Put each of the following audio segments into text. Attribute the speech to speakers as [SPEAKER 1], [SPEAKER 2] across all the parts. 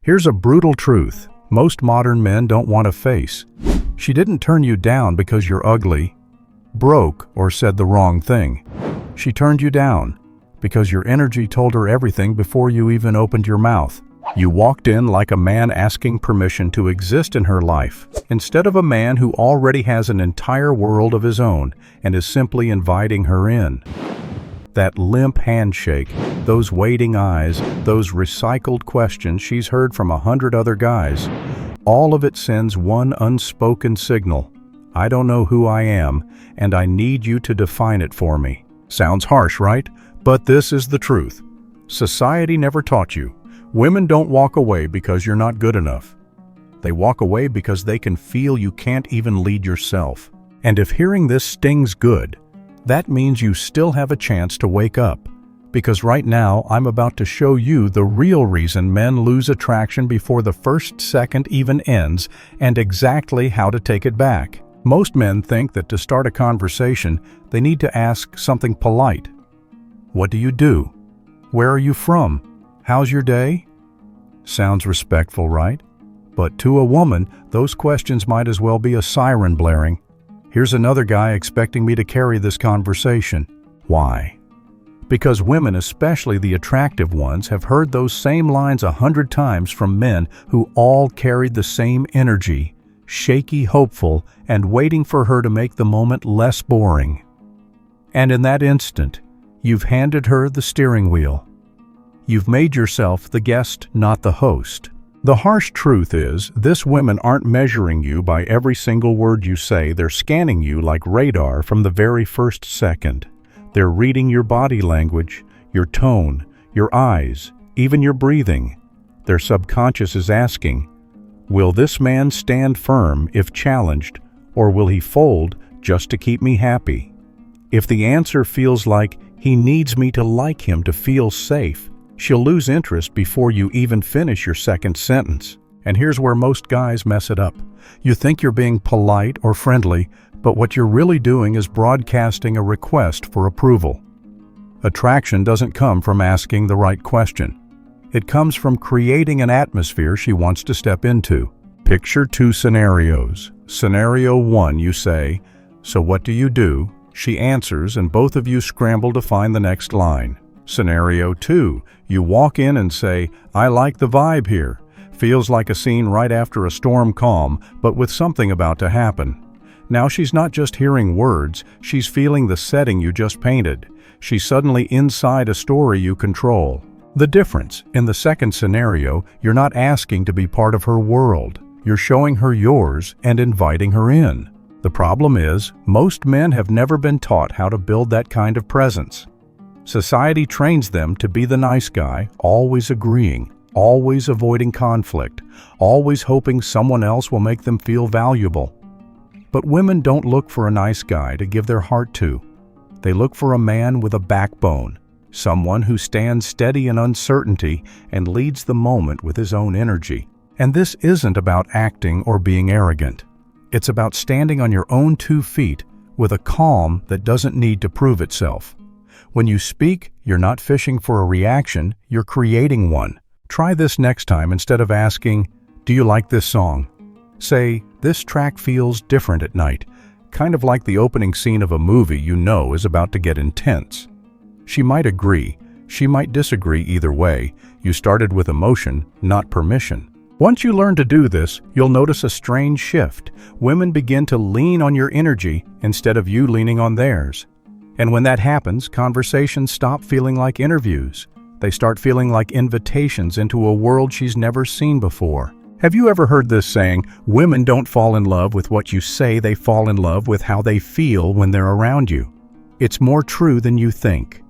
[SPEAKER 1] Here's a brutal truth most modern men don't want to face. She didn't turn you down because you're ugly, broke, or said the wrong thing. She turned you down because your energy told her everything before you even opened your mouth. You walked in like a man asking permission to exist in her life, instead of a man who already has an entire world of his own and is simply inviting her in. That limp handshake, those waiting eyes, those recycled questions she's heard from 100 other guys, all of it sends one unspoken signal. I don't know who I am, and I need you to define it for me. Sounds harsh, right? But this is the truth. Society never taught you. Women don't walk away because you're not good enough. They walk away because they can feel you can't even lead yourself. And if hearing this stings good, that means you still have a chance to wake up. Because right now, I'm about to show you the real reason men lose attraction before the first second even ends, and exactly how to take it back. Most men think that to start a conversation, they need to ask something polite. What do you do? Where are you from? How's your day? Sounds respectful, right? But to a woman, those questions might as well be a siren blaring. Here's another guy expecting me to carry this conversation. Why? Because women, especially the attractive ones, have heard those same lines 100 times from men who all carried the same energy, shaky, hopeful, and waiting for her to make the moment less boring. And in that instant, you've handed her the steering wheel. You've made yourself the guest, not the host. The harsh truth is, these women aren't measuring you by every single word you say. They're scanning you like radar from the very first second. They're reading your body language, your tone, your eyes, even your breathing. Their subconscious is asking, will this man stand firm if challenged, or will he fold just to keep me happy? If the answer feels like he needs me to like him to feel safe, she'll lose interest before you even finish your second sentence. And here's where most guys mess it up. You think you're being polite or friendly, but what you're really doing is broadcasting a request for approval. Attraction doesn't come from asking the right question. It comes from creating an atmosphere she wants to step into. Picture two scenarios. Scenario 1, you say, "So what do you do?" She answers, and both of you scramble to find the next line. Scenario 2, you walk in and say, "I like the vibe here." Feels like a scene right after a storm calm, but with something about to happen. Now she's not just hearing words, she's feeling the setting you just painted. She's suddenly inside a story you control. The difference, in the second scenario, you're not asking to be part of her world. You're showing her yours and inviting her in. The problem is, most men have never been taught how to build that kind of presence. Society trains them to be the nice guy, always agreeing, always avoiding conflict, always hoping someone else will make them feel valuable. But women don't look for a nice guy to give their heart to. They look for a man with a backbone, someone who stands steady in uncertainty and leads the moment with his own energy. And this isn't about acting or being arrogant. It's about standing on your own 2 feet with a calm that doesn't need to prove itself. When you speak, you're not fishing for a reaction, you're creating one. Try this next time. Instead of asking, "Do you like this song?" say, "This track feels different at night," kind of like the opening scene of a movie you know is about to get intense. She might agree, she might disagree. Either way, you started with emotion, not permission. Once you learn to do this, you'll notice a strange shift. Women begin to lean on your energy instead of you leaning on theirs. And when that happens, conversations stop feeling like interviews. They start feeling like invitations into a world she's never seen before. Have you ever heard this saying, women don't fall in love with what you say, they fall in love with how they feel when they're around you? It's more true than you think.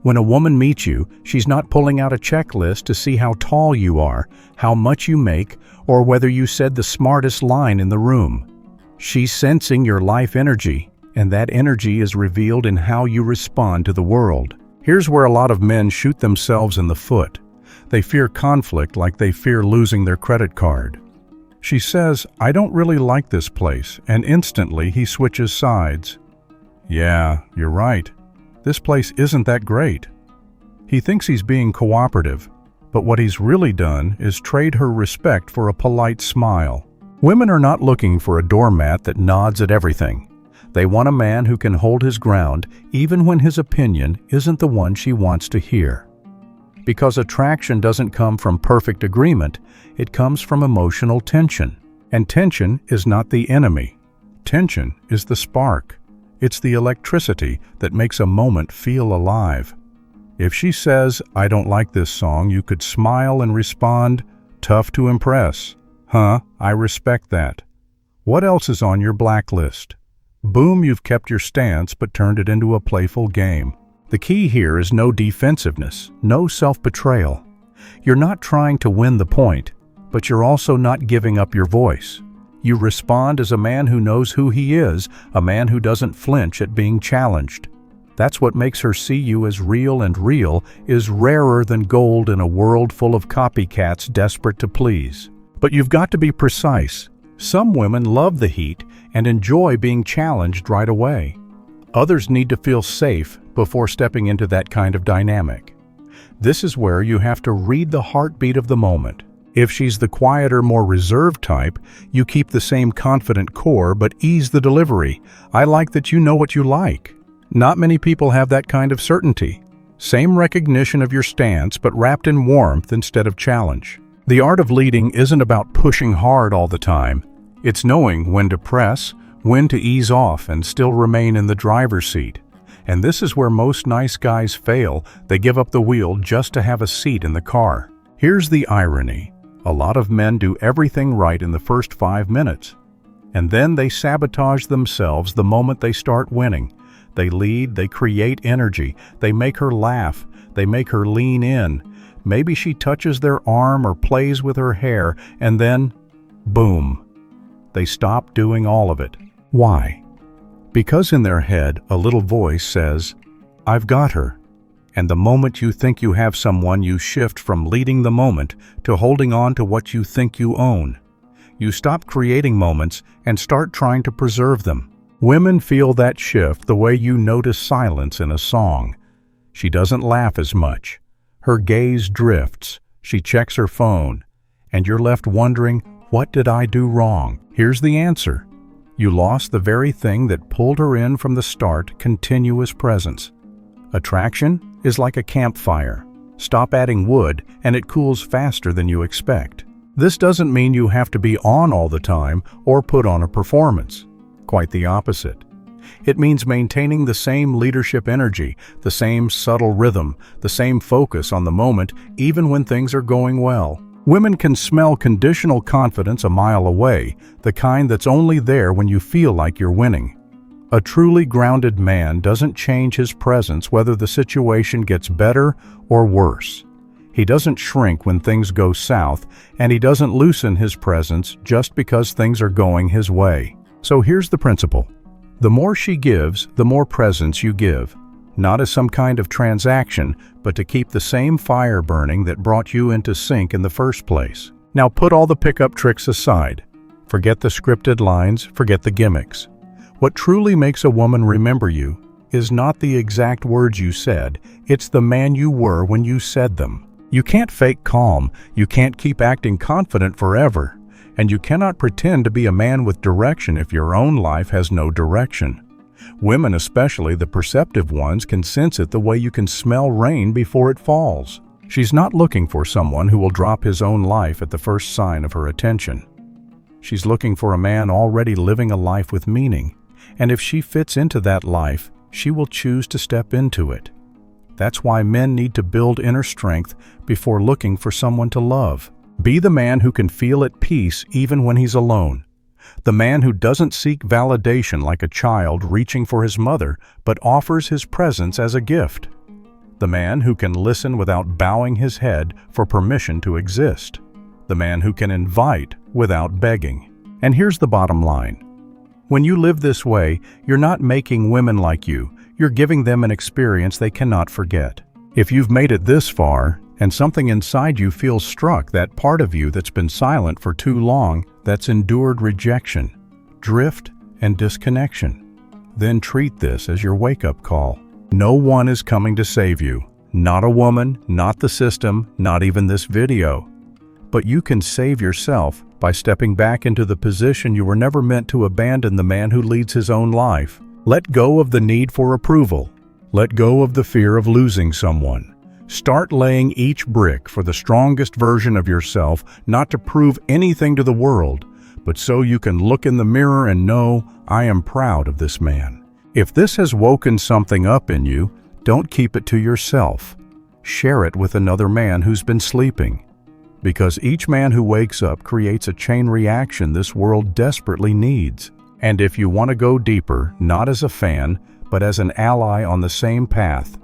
[SPEAKER 1] When a woman meets you, she's not pulling out a checklist to see how tall you are, how much you make, or whether you said the smartest line in the room. She's sensing your life energy, and that energy is revealed in how you respond to the world. Here's where a lot of men shoot themselves in the foot. They fear conflict like they fear losing their credit card. She says, "I don't really like this place," and instantly he switches sides. "Yeah, you're right. This place isn't that great." He thinks he's being cooperative, But what he's really done is trade her respect for a polite smile. Women are not looking for a doormat that nods at everything. They want a man who can hold his ground even when his opinion isn't the one she wants to hear. Because attraction doesn't come from perfect agreement, it comes from emotional tension. And tension is not the enemy. Tension is the spark. It's the electricity that makes a moment feel alive. If she says, "I don't like this song," you could smile and respond, "Tough to impress." "Huh, I respect that. What else is on your blacklist?" Boom, you've kept your stance but turned it into a playful game. The key here is no defensiveness, no self-betrayal. You're not trying to win the point, but you're also not giving up your voice. You respond as a man who knows who he is, a man who doesn't flinch at being challenged. That's what makes her see you as real, and real is rarer than gold in a world full of copycats desperate to please. But you've got to be precise. Some women love the heat and enjoy being challenged right away. Others need to feel safe before stepping into that kind of dynamic. This is where you have to read the heartbeat of the moment. If she's the quieter, more reserved type, you keep the same confident core but ease the delivery. "I like that you know what you like." Not many people have that kind of certainty. Same recognition of your stance, but wrapped in warmth instead of challenge. The art of leading isn't about pushing hard all the time. It's knowing when to press, when to ease off and still remain in the driver's seat. And this is where most nice guys fail. They give up the wheel just to have a seat in the car. Here's the irony. A lot of men do everything right in the first 5 minutes. And then they sabotage themselves the moment they start winning. They lead, they create energy, they make her laugh, they make her lean in. Maybe she touches their arm or plays with her hair, and then, boom, they stop doing all of it. Why? Because in their head, a little voice says, "I've got her." And the moment you think you have someone, you shift from leading the moment to holding on to what you think you own. You stop creating moments and start trying to preserve them. Women feel that shift the way you notice silence in a song. She doesn't laugh as much. Her gaze drifts. She checks her phone. And you're left wondering, what did I do wrong? Here's the answer. You lost the very thing that pulled her in from the start: continuous presence. Attraction is like a campfire. Stop adding wood and it cools faster than you expect. This doesn't mean you have to be on all the time or put on a performance. Quite the opposite. It means maintaining the same leadership energy, the same subtle rhythm, the same focus on the moment, even when things are going well. Women can smell conditional confidence a mile away, the kind that's only there when you feel like you're winning. A truly grounded man doesn't change his presence whether the situation gets better or worse. He doesn't shrink when things go south, and he doesn't loosen his presence just because things are going his way. So here's the principle. The more she gives, the more presence you give. Not as some kind of transaction, but to keep the same fire burning that brought you into sync in the first place. Now put all the pickup tricks aside. Forget the scripted lines, forget the gimmicks. What truly makes a woman remember you is not the exact words you said, it's the man you were when you said them. You can't fake calm, you can't keep acting confident forever. And you cannot pretend to be a man with direction if your own life has no direction. Women, especially the perceptive ones, can sense it the way you can smell rain before it falls. She's not looking for someone who will drop his own life at the first sign of her attention. She's looking for a man already living a life with meaning, and if she fits into that life, she will choose to step into it. That's why men need to build inner strength before looking for someone to love. Be the man who can feel at peace even when he's alone. The man who doesn't seek validation like a child reaching for his mother, but offers his presence as a gift. The man who can listen without bowing his head for permission to exist. The man who can invite without begging. And here's the bottom line. When you live this way, you're not making women like you. You're giving them an experience they cannot forget. If you've made it this far, and something inside you feels struck, that part of you that's been silent for too long, that's endured rejection, drift, and disconnection, then treat this as your wake-up call. No one is coming to save you. Not a woman, not the system, not even this video. But you can save yourself by stepping back into the position you were never meant to abandon the man who leads his own life. Let go of the need for approval. Let go of the fear of losing someone. Start laying each brick for the strongest version of yourself, not to prove anything to the world, but so you can look in the mirror and know, I am proud of this man. If this has woken something up in you, don't keep it to yourself. Share it with another man who's been sleeping. Because each man who wakes up creates a chain reaction this world desperately needs. And if you want to go deeper, not as a fan, but as an ally on the same path,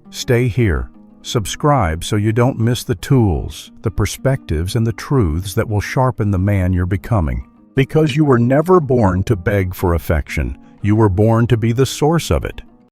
[SPEAKER 1] stay here. Subscribe so you don't miss the tools, the perspectives, and the truths that will sharpen the man you're becoming. Because you were never born to beg for affection. You were born to be the source of it.